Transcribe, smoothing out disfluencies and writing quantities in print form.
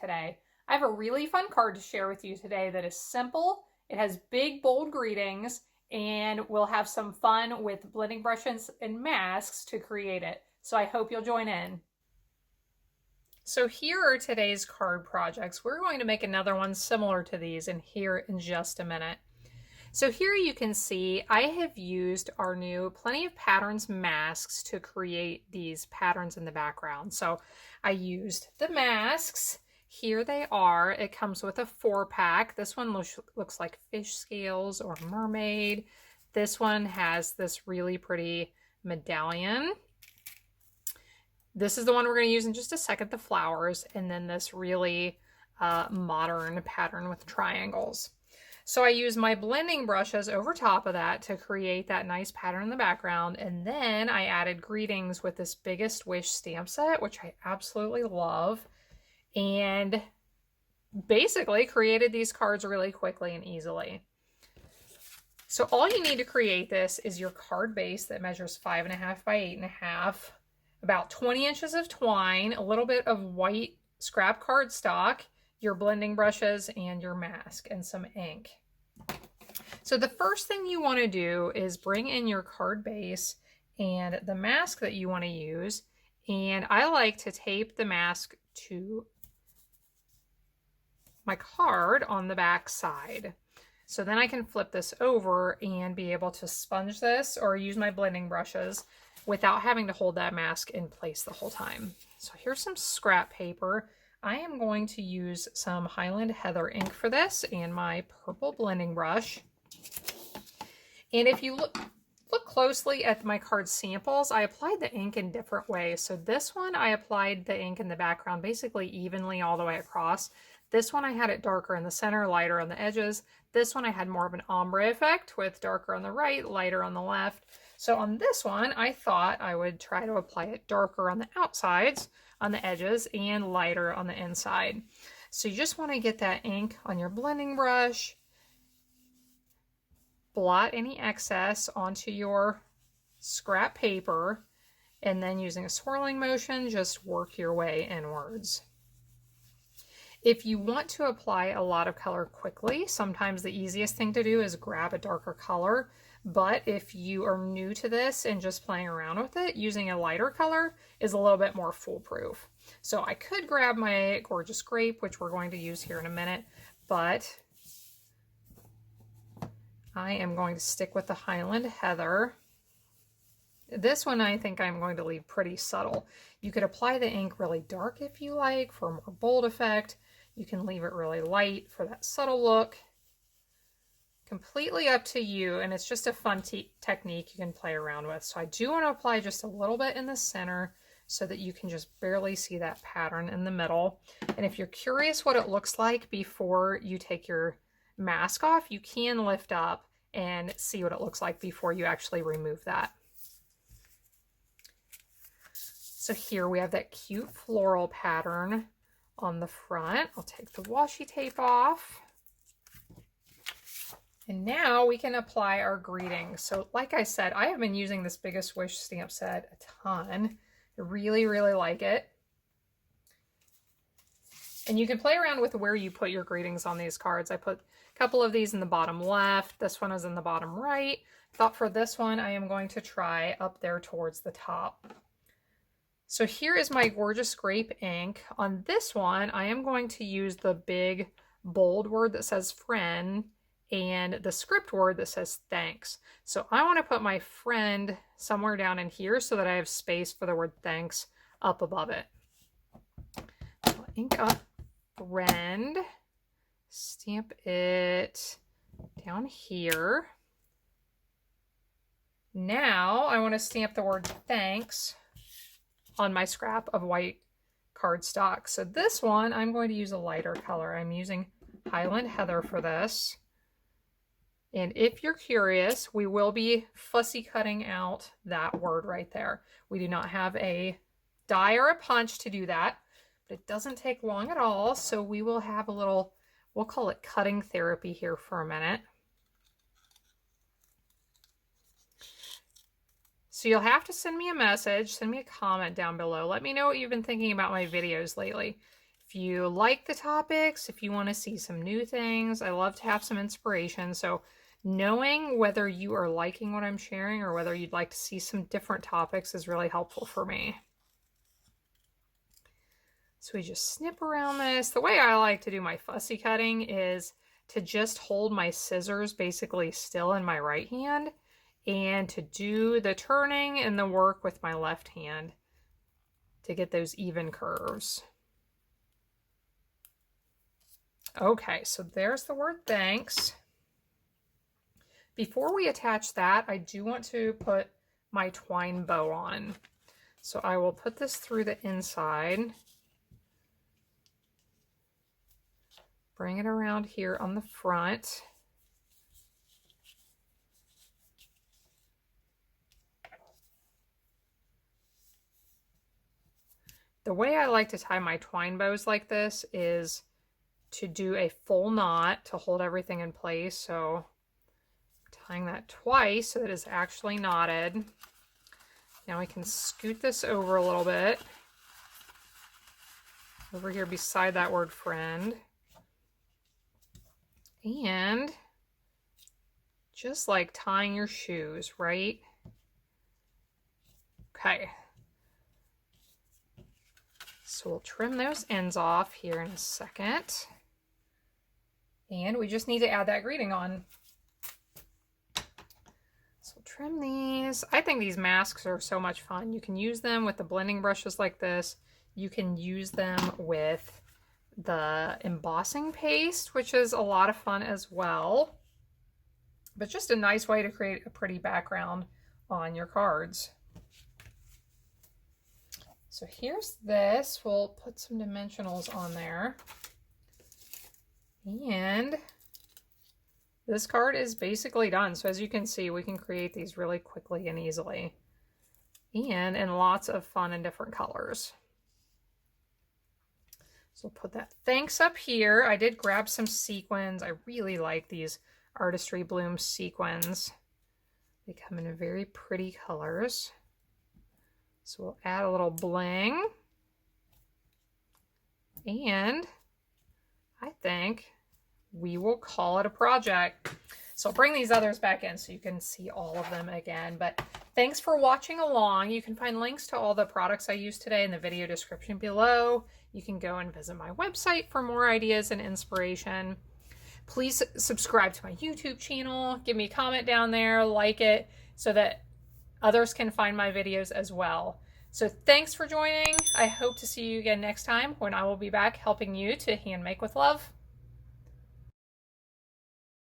today. I have a really fun card to share with you today that is simple. It has big, bold greetings, and we'll have some fun with blending brushes and masks to create it. So I hope you'll join in. So here are today's card projects. We're going to make another one similar to these and here in just a minute. So here you can see I have used our new Plenty of Patterns masks to create these patterns in the background. So I used the masks. Here they are. It comes with a 4-pack. This one looks like fish scales or mermaid. This one has this really pretty medallion. This is the one we're going to use in just a second, the flowers, and then this really modern pattern with triangles. So I use my blending brushes over top of that to create that nice pattern in the background. And then I added greetings with this Biggest Wish stamp set, which I absolutely love. And basically created these cards really quickly and easily. So all you need to create this is your card base that measures 5.5 by 8.5, about 20 inches of twine, a little bit of white scrap cardstock, your blending brushes, and your mask, and some ink. So the first thing you want to do is bring in your card base and the mask that you want to use. And I like to tape the mask to my card on the back side. So then I can flip this over and be able to sponge this or use my blending brushes without having to hold that mask in place the whole time. So here's some scrap paper. I am going to use some Highland Heather ink for this and my purple blending brush. And if you look closely at my card samples, I applied the ink in different ways. So this one, I applied the ink in the background basically evenly all the way across. This one, I had it darker in the center, lighter on the edges. This one, I had more of an ombre effect with darker on the right, lighter on the left. So on this one, I thought I would try to apply it darker on the outsides, on the edges, and lighter on the inside. So you just want to get that ink on your blending brush, blot any excess onto your scrap paper, and then using a swirling motion, just work your way inwards. If you want to apply a lot of color quickly, sometimes the easiest thing to do is grab a darker color. But if you are new to this and just playing around with it, using a lighter color is a little bit more foolproof. So I could grab my Gorgeous Grape, which we're going to use here in a minute, but I am going to stick with the Highland Heather. This one I think I'm going to leave pretty subtle. You could apply the ink really dark if you like for a more bold effect. You can leave it really light for that subtle look. Completely up to you, and it's just a fun technique you can play around with. So I do want to apply just a little bit in the center so that you can just barely see that pattern in the middle. And if you're curious what it looks like before you take your mask off, you can lift up and see what it looks like before you actually remove that. So here we have that cute floral pattern on the front. I'll take the washi tape off. And now we can apply our greetings. So like I said, I have been using this Biggest Wish stamp set a ton. I really, really like it. And you can play around with where you put your greetings on these cards. I put a couple of these in the bottom left. This one is in the bottom right. I thought for this one, I am going to try up there towards the top. So here is my Gorgeous Grape ink. On this one, I am going to use the big bold word that says friend and the script word that says thanks. So I want to put my friend somewhere down in here so that I have space for the word thanks up above it. So ink up friend, stamp it down here. Now I want to stamp the word thanks on my scrap of white cardstock. So this one, I'm going to use a lighter color. I'm using Highland Heather for this. And if you're curious, we will be fussy cutting out that word right there. We do not have a die or a punch to do that, but it doesn't take long at all. So we will have a little, we'll call it cutting therapy here for a minute. So you'll have to send me a message, send me a comment down below. Let me know what you've been thinking about my videos lately. If you like the topics, if you want to see some new things, I love to have some inspiration. So knowing whether you are liking what I'm sharing or whether you'd like to see some different topics is really helpful for me. So we just snip around this. The way I like to do my fussy cutting is to just hold my scissors basically still in my right hand and to do the turning and the work with my left hand to get those even curves. Okay, so there's the word thanks. Before we attach that, I do want to put my twine bow on. So I will put this through the inside. Bring it around here on the front. The way I like to tie my twine bows like this is to do a full knot to hold everything in place. So tying that twice so that it's actually knotted. Now we can scoot this over a little bit. Over here beside that word friend. And just like tying your shoes, right? Okay. So we'll trim those ends off here in a second. And we just need to add that greeting on. So we'll trim these. I think these masks are so much fun. You can use them with the blending brushes like this. You can use them with the embossing paste, which is a lot of fun as well. But just a nice way to create a pretty background on your cards. So here's this. We'll put some dimensionals on there. And this card is basically done. So as you can see, we can create these really quickly and easily. And in lots of fun and different colors. So we'll put that thanks up here. I did grab some sequins. I really like these Artistry Bloom sequins. They come in very pretty colors. So we'll add a little bling. And I think we will call it a project. So I'll bring these others back in so you can see all of them again. But thanks for watching along. You can find links to all the products I used today in the video description below. You can go and visit my website for more ideas and inspiration. Please subscribe to my YouTube channel. Give me a comment down there, like it, so that others can find my videos as well. So thanks for joining. I hope to see you again next time when I will be back helping you to hand make with love.